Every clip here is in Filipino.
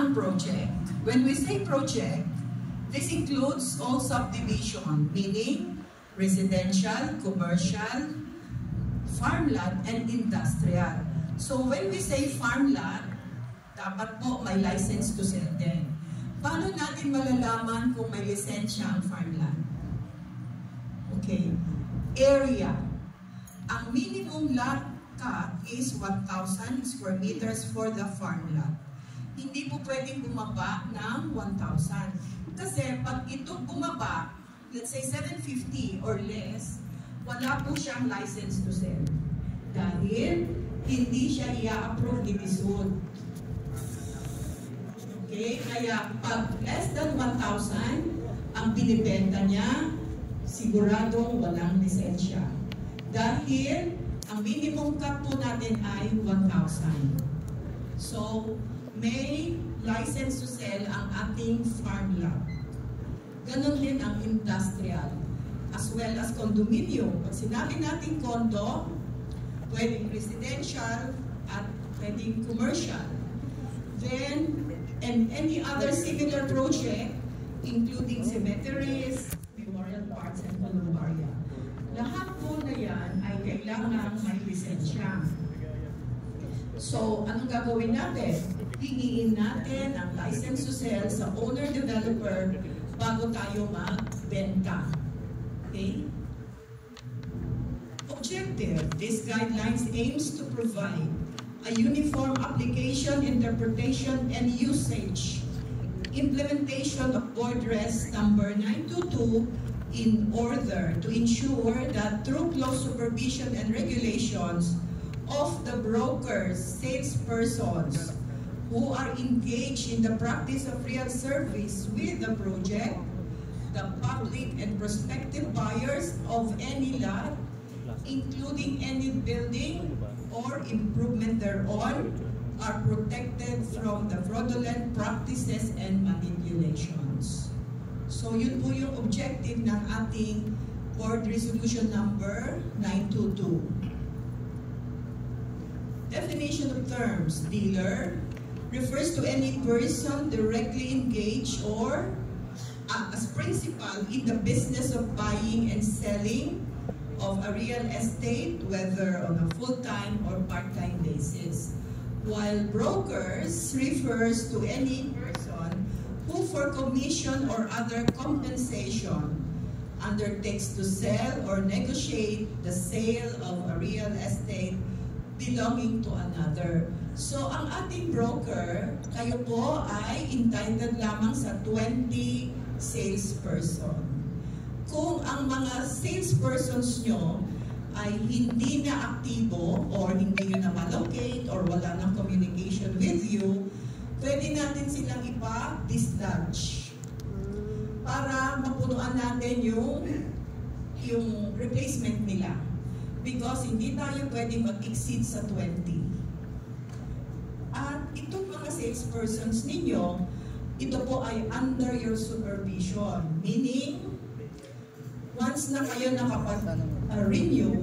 ang project? When we say project, this includes all subdivision, meaning residential, commercial, farmland, and industrial. So when we say farmland, dapat po may license to sell din. Paano natin malalaman kung may lisensya ang farmland? Okay. Area. Ang minimum lot cut is 1,000 square meters for the farmland. Hindi po pwedeng bumaba ng 1,000. Kasi pag ito bumaba, let's say 750 or less, wala po siyang license to sell. Dahil hindi siya i-approve ni DSUD. Okay? Kaya pag less than 1,000, ang binibenta niya, siguradong walang lisensya. Dahil ang minimum cut po natin ay 1,000. So, may license to sell ang ating farmland. Ganon din ang industrial, as well as condominium. Pag sinabi natin condo, pwedeng residential at pwedeng commercial. Then, and any other similar project, including cemeteries, memorial parks, and columbaria. Lahat po na yan ay kailangan may lisensya. So, anong gagawin natin? Hingiin natin ang license to sell sa owner-developer bago tayo magbenta. Okay? Objective. This guidelines aims to provide a uniform application, interpretation, and usage implementation of Board Res number 922 in order to ensure that through close supervision and regulations of the brokers, salespersons who are engaged in the practice of real service with the project, the public and prospective buyers of any lot, including any building or improvement thereon, are protected from the fraudulent practices and manipulations. So yun po yung objective ng ating Board Resolution number 922. Definition of terms. Dealer refers to any person directly engaged or as principal in the business of buying and selling of a real estate, whether on a full-time or part-time basis. While brokers refers to any person who for commission or other compensation undertakes to sell or negotiate the sale of a real estate belonging to another. So, ang ating broker, kayo po ay entitled lamang sa 20 salesperson. Kung ang mga salespersons nyo ay hindi na aktibo or hindi nyo na malocate or wala ng communication with you, pwede natin silang ipa-dislodge para mapunuan natin yung replacement nila. Because hindi tayo pwede mag-exceed sa 20. At itong mga salespersons ninyo, ito po ay under your supervision. Meaning, once na kayo nakapag-renew,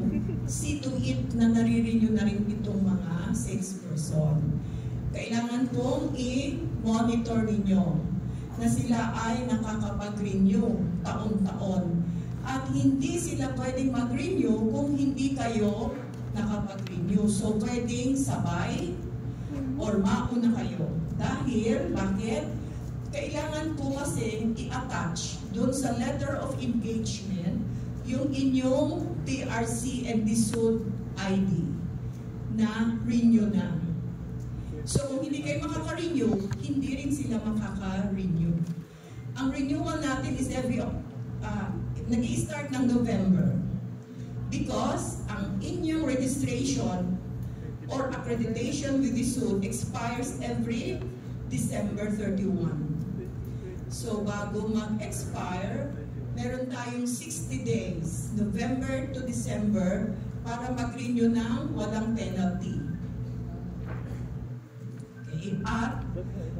see to it na nare-renew na rin itong mga salesperson. Kailangan pong i-monitor ninyo na sila ay nakakapag-renew taon-taon. At hindi sila pwedeng mag-renew kung hindi kayo nakapag-renew. So, pwedeng sabay or mauna kayo. Dahil, bakit? Kailangan po kasi i-attach doon sa letter of engagement yung inyong TRC and DSUD ID na renew na. So kung hindi kayo makaka-renew, hindi rin sila makaka-renew. Ang renewal natin is nag-i-start ng November because ang inyong registration or accreditation with DSUD expires every December 31. So, bago mag-expire, meron tayong 60 days, November to December, para mag-renew ng walang penalty. Okay. At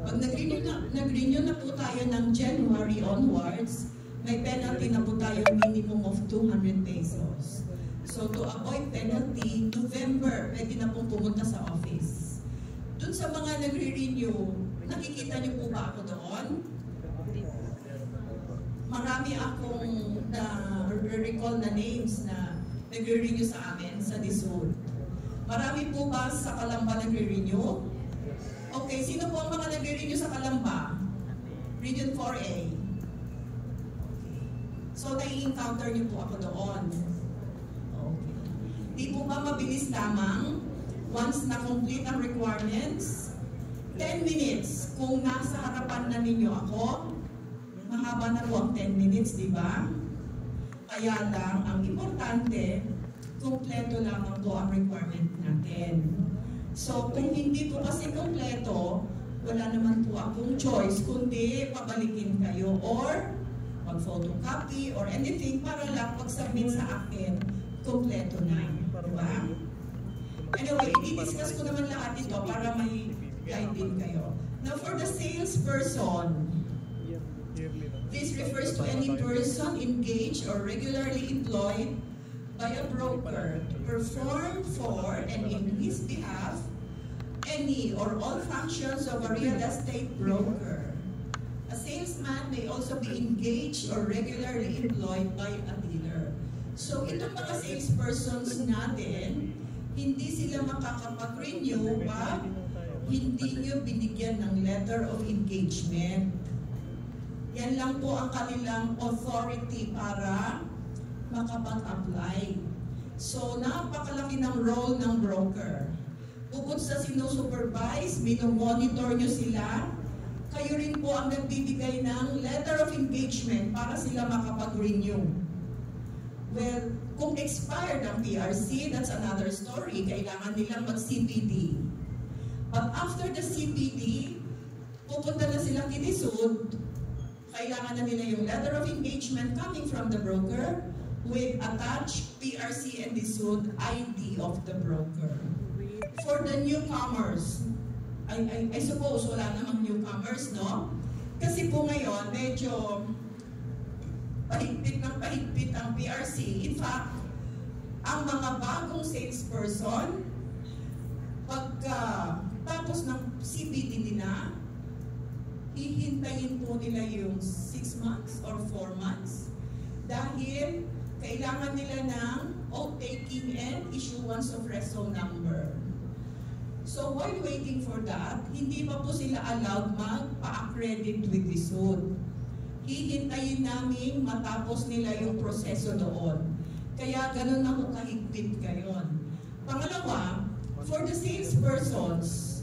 pag nag-renew na po tayo ng January onwards, may penalty na po tayo minimum of 200 pesos. So, to avoid penalty, November, pwede na pong pumunta sa office. Dun sa mga nagre-renew, Nakikita niyo po ba ako doon? Marami akong recall na names na nagre-renew sa amin sa DSUD. Marami po ba sa Calamba nagre-renew? Okay, sino po ang mga nagre-renew sa Calamba? Region 4A. So, nai-encounter niyo po ako doon. Okay. Di po ba mabilis lamang? Once na-complete ang requirements, 10 minutes. Kung nasa harapan na ninyo ako, mahaba na po ang 10 minutes, di ba? Kaya lang, ang importante, kumpleto lamang po ang requirement natin. So, kung hindi po kasi kumpleto, wala naman po akong choice, kundi pabalikin kayo or mag-photocopy or anything para lang pag-submit sa akin, kumpleto na. Diba? Anyway, i-discuss ko naman lahat ito para may guide din kayo. Now, for the salesperson, this refers to any person engaged or regularly employed by a broker to perform for and in his behalf any or all functions of a real estate broker. A salesman may also be engaged or regularly employed by a dealer. So itong mga salespersons natin, hindi sila makakapag-renew pag hindi nyo binigyan ng letter of engagement. Yan lang po ang kanilang authority para makapag-apply. So, napakalaki ng role ng broker. Bukod sa sinusupervise, minomonitor nyo sila, kayo rin po ang nagbibigay ng letter of engagement para sila makapag-renew. Well, kung expired ang PRC, that's another story. Kailangan nilang mag-CPD. But after the CPD, pupunta na sila kay DSUD, kailangan na nila yung letter of engagement coming from the broker with attached PRC and DSUD ID of the broker. For the newcomers, I suppose wala namang newcomers, no? Kasi po ngayon, medyo pahigpit ang PRC. In fact, ang mga bagong salesperson, pagka tapos ng CPD nila, hihintayin po nila yung 6 months or 4 months dahil kailangan nila ng oath-taking and issuance of reso number. So while waiting for that, hindi pa po sila allowed magpa-accredit with DSUD. Hihintayin namin matapos nila yung proseso doon. Kaya ganun na po kahigpit ngayon. Pangalawa, for the salespersons,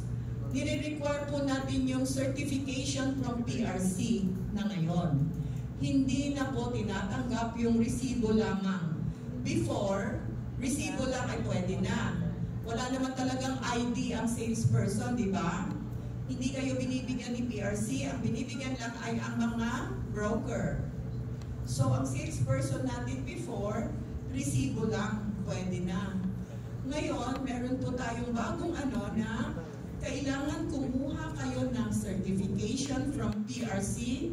nire-require po natin yung certification from PRC na ngayon. Hindi na po tinatanggap yung resibo lamang. Before, resibo lang ay pwede na. Wala naman talagang ID ang salesperson, di ba? Hindi kayo binibigyan ni PRC, ang binibigyan lang ay ang mga broker. So, ang salesperson natin before, resibo lang, pwede na. Ngayon, meron po tayong bagong na kailangan kumuha kayo ng certification from PRC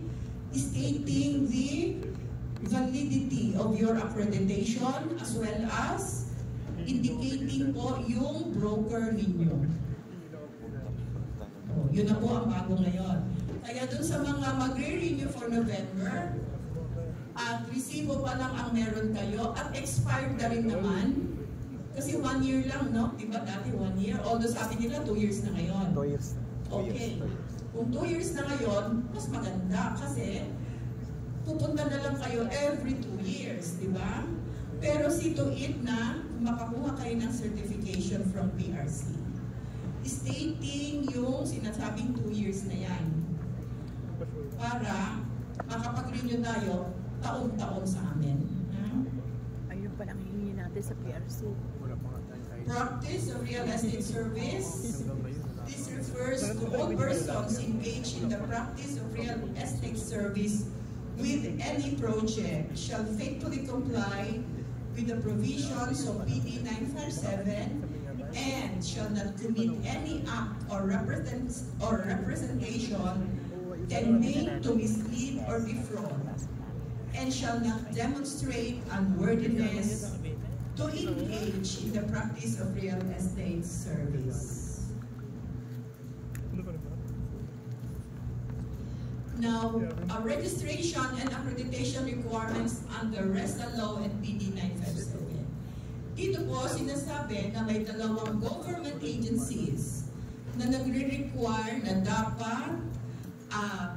stating the validity of your accreditation as well as indicating po yung broker ninyo. Yun na po ang bago ngayon. Kaya dun sa mga magre-renew for November, at resibo pa lang ang meron kayo at expired na rin naman. Kasi 1 year lang, no? Diba dati 1 year? Although sabi nila 2 years na ngayon. 2 years. Okay. Kung 2 years na ngayon, mas maganda kasi pupunta na lang kayo every 2 years, di ba? Pero see to it na makakuha kayo ng certification from PRC. Stating yung sinasabing 2 years na yan. Para makapag-renew tayo taon-taon sa amin. Ayun pa lang hihingi natin sa PRC. Practice of real estate service. This refers to all persons engaged in the practice of real estate service with any project shall faithfully comply with the provisions of PD 957 and shall not commit any act or representation tending to mislead or defraud, and shall not demonstrate unworthiness to engage in the practice of real estate service. Now, registration and accreditation requirements under RESA Law and PD 957. Dito po sinasabi na may dalawang government agencies na nagre-require na dapat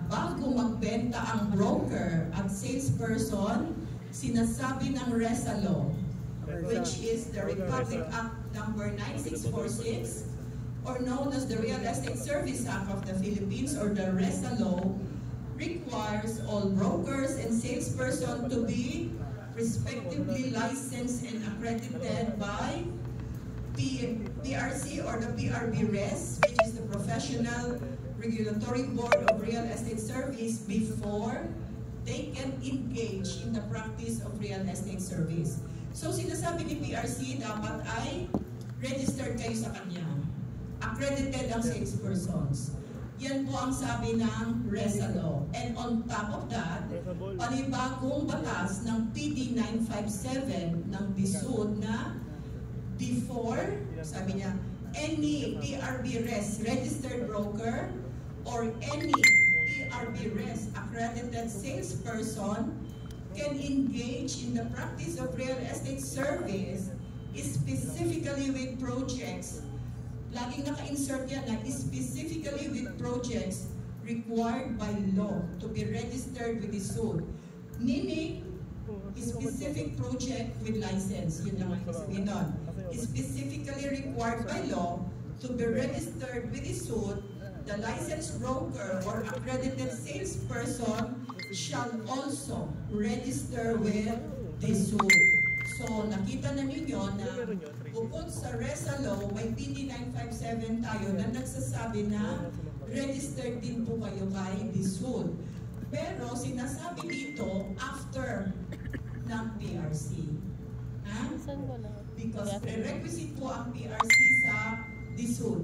bago magbenta ang broker at salesperson, sinasabi ng RESA Law, which is the Republic Act number 9646, or known as the Real Estate Service Act of the Philippines, or the RESA Law, requires all brokers and salesperson to be respectively licensed and accredited by PRC or the PRB-RES, which is the Professional Regulatory Board of Real Estate Service, before they can engage in the practice of real estate service. So sinasabi ni PRC, dapat ay registered kayo sa kanya. Accredited ang salespersons. Yan po ang sabi ng RESA Law. And on top of that, panibagong batas ng PD 957 ng DSUD na before, sabi niya, any PRB-RES registered broker or any PRB-RES accredited salesperson can engage in the practice of real estate service, specifically with projects. Laging naka-insert yan na specifically with projects required by law to be registered with the DSUD. Meaning, specific project with license. Yun lang ang sabihin doon. Specifically required by law to be registered with the DSUD, the licensed broker or accredited salesperson shall also register with the DSUD. So, nakita na ninyo na bukod sa RESA Law, may PD 957 tayo na nagsasabi na registered din po kayo kay DSUD. Pero sinasabi dito, after ng PRC. Ha? Because prerequisite po ang PRC sa DSUD.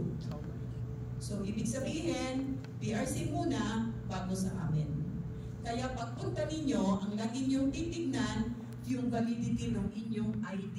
So, ibig sabihin, PRC muna bago sa amin. Kaya pagpunta ninyo, ang lagi niyong titignan, yung validity ng inyong ID.